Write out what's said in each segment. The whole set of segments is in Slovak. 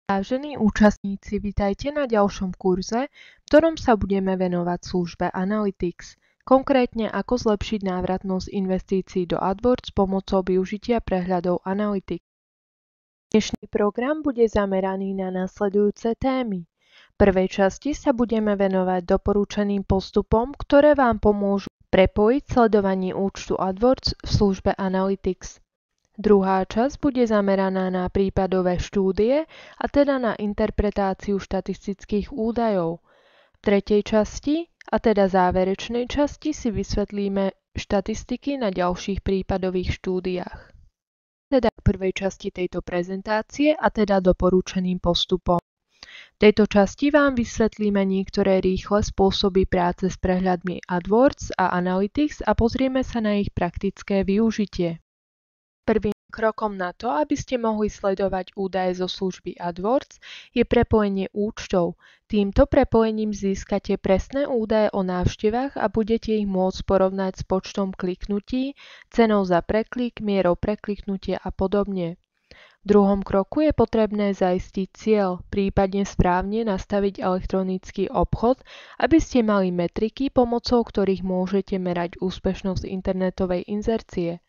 Vážení účastníci, vitajte na ďalšom kurze, v ktorom sa budeme venovať službe Analytics, konkrétne ako zlepšiť návratnosť investícií do AdWords pomocou využitia prehľadov Analytics. Dnešný program bude zameraný na nasledujúce témy. V prvej časti sa budeme venovať doporučeným postupom, ktoré vám pomôžu prepojiť sledovanie účtu AdWords v službe Analytics. Druhá časť bude zameraná na prípadové štúdie, a teda na interpretáciu štatistických údajov. V tretej časti, a teda záverečnej časti, si vysvetlíme štatistiky na ďalších prípadových štúdiách. Teda k prvej časti tejto prezentácie, a teda doporučeným postupom. V tejto časti vám vysvetlíme niektoré rýchle spôsoby práce s prehľadmi AdWords a Analytics a pozrieme sa na ich praktické využitie. Prvým krokom na to, aby ste mohli sledovať údaje zo služby AdWords, je prepojenie účtov. Týmto prepojením získate presné údaje o návštevách a budete ich môcť porovnať s počtom kliknutí, cenou za preklik, mierou prekliknutia a podobne. V druhom kroku je potrebné zaistiť cieľ, prípadne správne nastaviť elektronický obchod, aby ste mali metriky, pomocou ktorých môžete merať úspešnosť internetovej inzercie.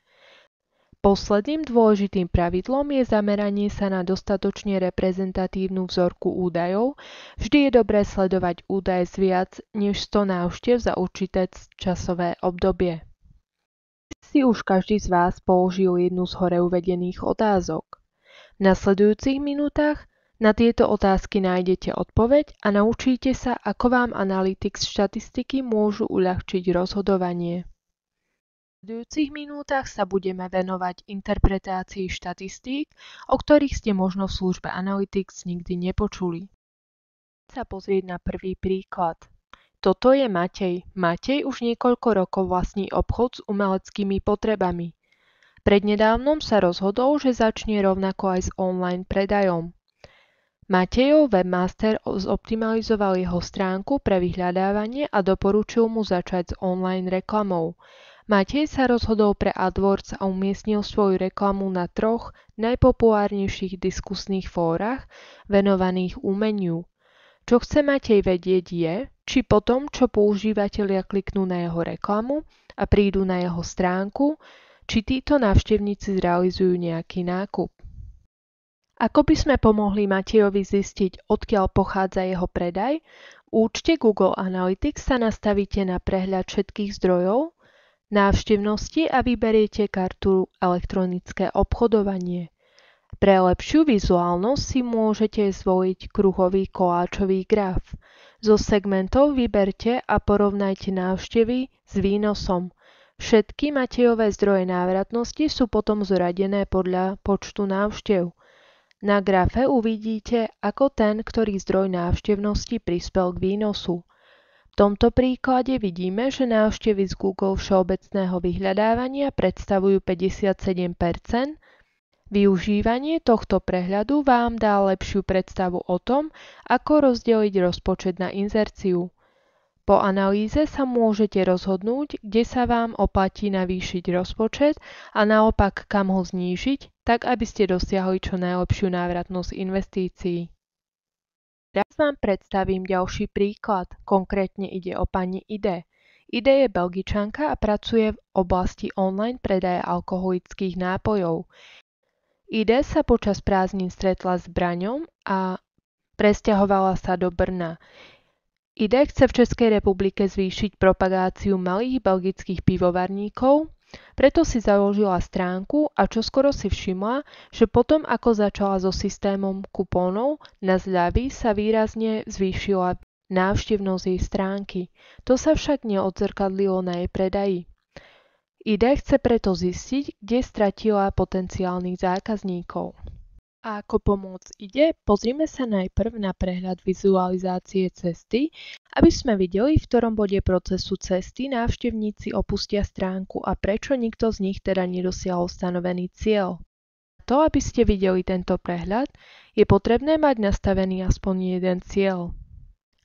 Posledným dôležitým pravidlom je zameranie sa na dostatočne reprezentatívnu vzorku údajov. Vždy je dobré sledovať údaje z viac než 100 návštev za určité časové obdobie. Si už každý z vás položil jednu z hore uvedených otázok. V nasledujúcich minútach na tieto otázky nájdete odpoveď a naučíte sa, ako vám Analytics štatistiky môžu uľahčiť rozhodovanie. V nasledujúcich minútach sa budeme venovať interpretácii štatistík, o ktorých ste možno v službe Analytics nikdy nepočuli. Poďme sa pozrieť na prvý príklad. Toto je Matej. Matej už niekoľko rokov vlastní obchod s umeleckými potrebami. Prednedávnom sa rozhodol, že začne rovnako aj s online predajom. Matejov webmaster zoptimalizoval jeho stránku pre vyhľadávanie a doporučil mu začať s online reklamou. Matej sa rozhodol pre AdWords a umiestnil svoju reklamu na 3 najpopulárnejších diskusných fórach venovaných umeniu. Čo chce Matej vedieť je, či potom, čo používatelia kliknú na jeho reklamu a prídu na jeho stránku, či títo návštevníci zrealizujú nejaký nákup. Ako by sme pomohli Matejovi zistiť, odkiaľ pochádza jeho predaj? V účte Google Analytics sa nastavíte na prehľad všetkých zdrojov, návštevnosti a vyberiete kartu elektronické obchodovanie. Pre lepšiu vizuálnosť si môžete zvoliť kruhový koláčový graf. Zo segmentov vyberte a porovnajte návštevy s výnosom. Všetky Matejové zdroje návratnosti sú potom zoradené podľa počtu návštev. Na grafe uvidíte, ako ten, ktorý zdroj návštevnosti prispel k výnosu. V tomto príklade vidíme, že návštevy z Google všeobecného vyhľadávania predstavujú 57%. Využívanie tohto prehľadu vám dá lepšiu predstavu o tom, ako rozdeliť rozpočet na inzerciu. Po analýze sa môžete rozhodnúť, kde sa vám oplatí navýšiť rozpočet a naopak kam ho znížiť, tak aby ste dosiahli čo najlepšiu návratnosť investícií. Teraz vám predstavím ďalší príklad, konkrétne ide o pani Ide. Ide je Belgičanka a pracuje v oblasti online predaja alkoholických nápojov. Ide sa počas prázdnin stretla s Braňom a presťahovala sa do Brna. Ide chce v Českej republike zvýšiť propagáciu malých belgických pivovarníkov, preto si založila stránku a čoskoro si všimla, že potom ako začala so systémom kupónov na zľavy sa výrazne zvýšila návštevnosť jej stránky. To sa však neodzrkadlilo na jej predaji. Ide chce preto zistiť, kde stratila potenciálnych zákazníkov. A ako pomôcť ide, pozrime sa najprv na prehľad vizualizácie cesty, aby sme videli, v ktorom bode procesu cesty návštevníci opustia stránku a prečo nikto z nich teda nedosiahol stanovený cieľ. Na to, aby ste videli tento prehľad, je potrebné mať nastavený aspoň jeden cieľ.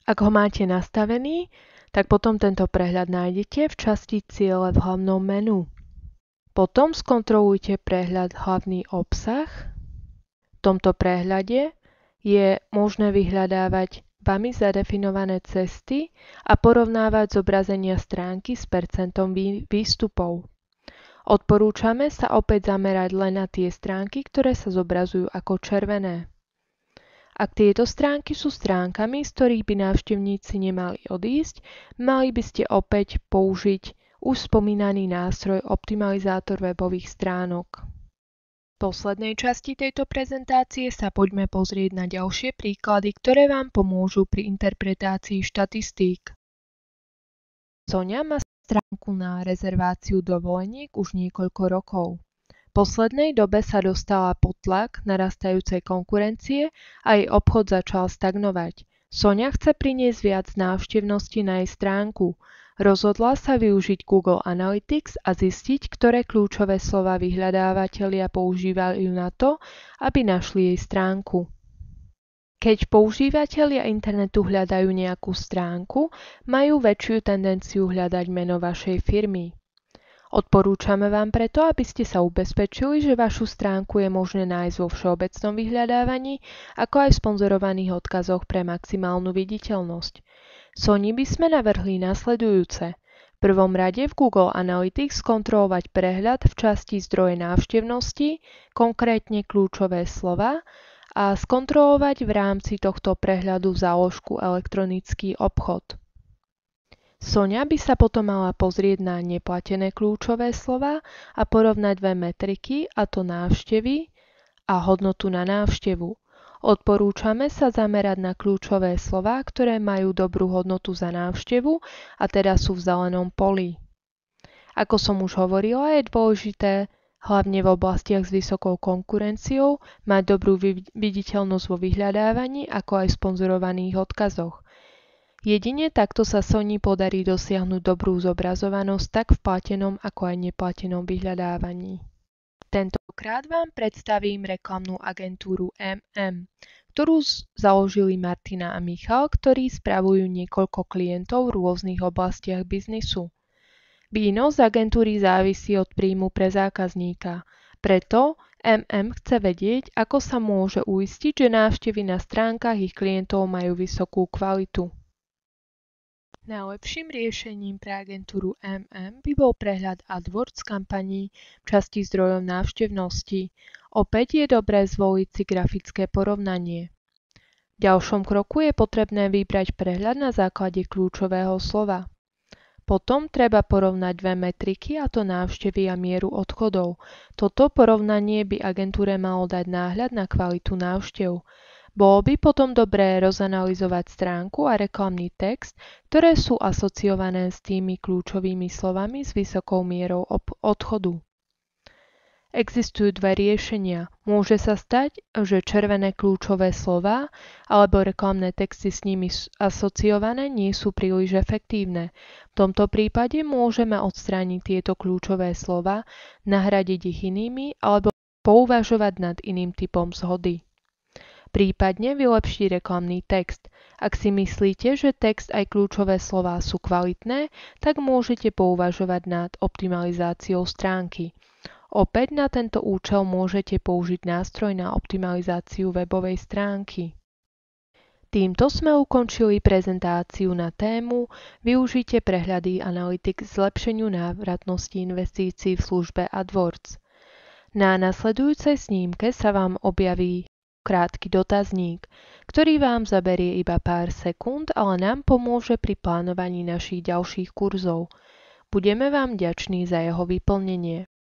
Ak ho máte nastavený, tak potom tento prehľad nájdete v časti Ciele v hlavnom menu. Potom skontrolujte prehľad Hlavný obsah. V tomto prehľade je možné vyhľadávať vami zadefinované cesty a porovnávať zobrazenia stránky s percentom výstupov. Odporúčame sa opäť zamerať len na tie stránky, ktoré sa zobrazujú ako červené. Ak tieto stránky sú stránkami, z ktorých by návštevníci nemali odísť, mali by ste opäť použiť už spomínaný nástroj optimalizátor webových stránok. V poslednej časti tejto prezentácie sa poďme pozrieť na ďalšie príklady, ktoré vám pomôžu pri interpretácii štatistík. Soňa má stránku na rezerváciu dovoleniek už niekoľko rokov. V poslednej dobe sa dostala pod tlak narastajúcej konkurencie a jej obchod začal stagnovať. Soňa chce priniesť viac návštevnosti na jej stránku. Rozhodla sa využiť Google Analytics a zistiť, ktoré kľúčové slová vyhľadávateľia používajú na to, aby našli jej stránku. Keď používatelia internetu hľadajú nejakú stránku, majú väčšiu tendenciu hľadať meno vašej firmy. Odporúčame vám preto, aby ste sa ubezpečili, že vašu stránku je možné nájsť vo všeobecnom vyhľadávaní, ako aj v sponzorovaných odkazoch pre maximálnu viditeľnosť. Soni by sme navrhli nasledujúce. V prvom rade v Google Analytics kontrolovať prehľad v časti zdroje návštevnosti, konkrétne kľúčové slova, a skontrolovať v rámci tohto prehľadu záložku elektronický obchod. Soňa by sa potom mala pozrieť na neplatené kľúčové slova a porovnať dve metriky, a to návštevy a hodnotu na návštevu. Odporúčame sa zamerať na kľúčové slová, ktoré majú dobrú hodnotu za návštevu a teda sú v zelenom poli. Ako som už hovorila, je dôležité, hlavne v oblastiach s vysokou konkurenciou, mať dobrú viditeľnosť vo vyhľadávaní, ako aj v sponzorovaných odkazoch. Jedine takto sa Soni podarí dosiahnuť dobrú zobrazovanosť tak v platenom, ako aj neplatenom vyhľadávaní. Tentokrát vám predstavím reklamnú agentúru MM, ktorú založili Martina a Michal, ktorí spravujú niekoľko klientov v rôznych oblastiach biznisu. Výnos agentúry závisí od príjmu pre zákazníka, preto MM chce vedieť, ako sa môže uistiť, že návštevy na stránkach ich klientov majú vysokú kvalitu. Najlepším riešením pre agentúru MM by bol prehľad AdWords kampaní v časti zdrojov návštevnosti. Opäť je dobré zvoliť si grafické porovnanie. V ďalšom kroku je potrebné vybrať prehľad na základe kľúčového slova. Potom treba porovnať dve metriky, a to návštevy a mieru odchodov. Toto porovnanie by agentúre malo dať náhľad na kvalitu návštev. Bolo by potom dobré rozanalyzovať stránku a reklamný text, ktoré sú asociované s tými kľúčovými slovami s vysokou mierou odchodu. Existujú dve riešenia. Môže sa stať, že červené kľúčové slová alebo reklamné texty s nimi asociované nie sú príliš efektívne. V tomto prípade môžeme odstrániť tieto kľúčové slová, nahradiť ich inými alebo pouvažovať nad iným typom zhody. Prípadne vylepšiť reklamný text. Ak si myslíte, že text aj kľúčové slová sú kvalitné, tak môžete pouvažovať nad optimalizáciou stránky. Opäť na tento účel môžete použiť nástroj na optimalizáciu webovej stránky. Týmto sme ukončili prezentáciu na tému Využite prehľady Analytics k zlepšeniu návratnosti investícií v službe AdWords. Na nasledujúcej snímke sa vám objaví krátky dotazník, ktorý vám zaberie iba pár sekúnd, ale nám pomôže pri plánovaní našich ďalších kurzov. Budeme vám vďační za jeho vyplnenie.